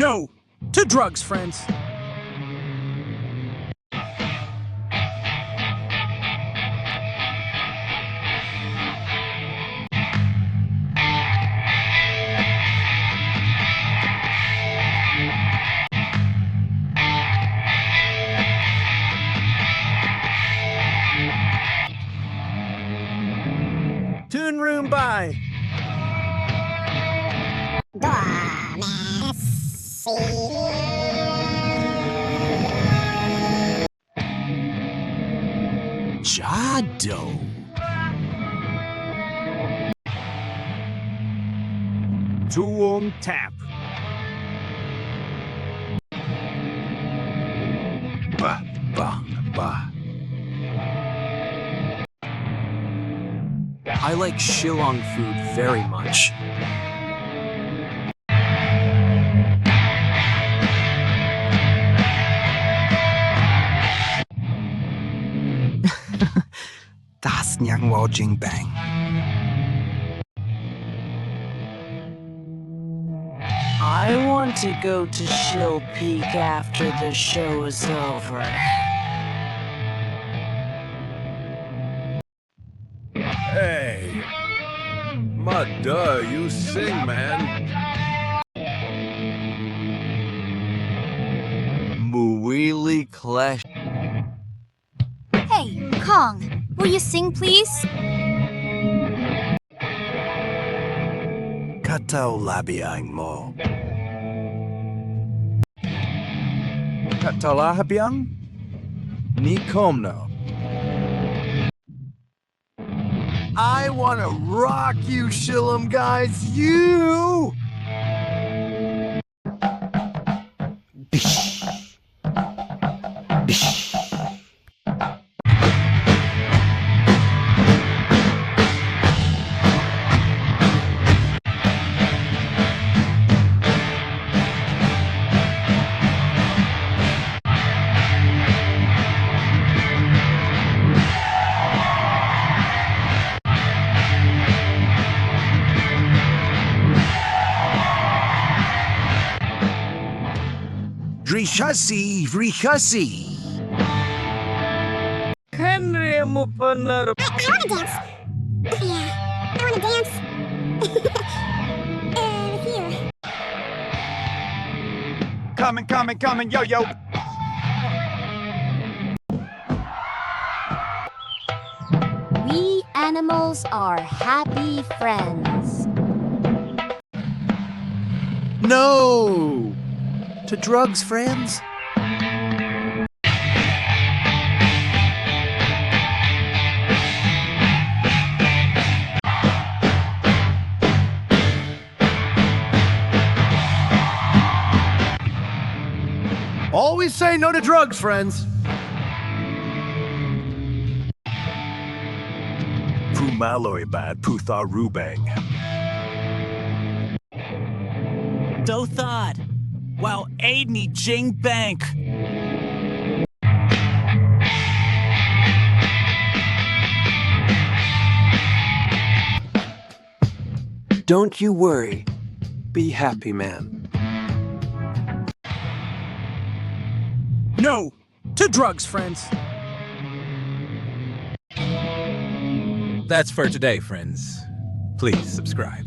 No to drugs, friends. Tune room by. Jado. Tuum tap. Ba bang ba. I like Shillong food very much. Das lyngngoh jingbang. I want to go to Shill Peak after the show is over. Hey, duh, you sing, man. Really clash. Hey, Kong, will you sing, please? Kito labiang mo. Katalahabiang? Ni komno. I wanna rock you, Shillong guys. You! Bish. Bish. Rihasi. Henry mo pa na... I wanna dance. Yeah, I wanna dance. Here. Coming, yo. We animals are happy friends. No! To drugs, friends? Always say no to drugs, friends. Pumaloi bad putha rubang. Dothad. Wow, aid me, Jing Bank. Don't you worry. Be happy, man. No to drugs, friends. That's for today, friends. Please subscribe.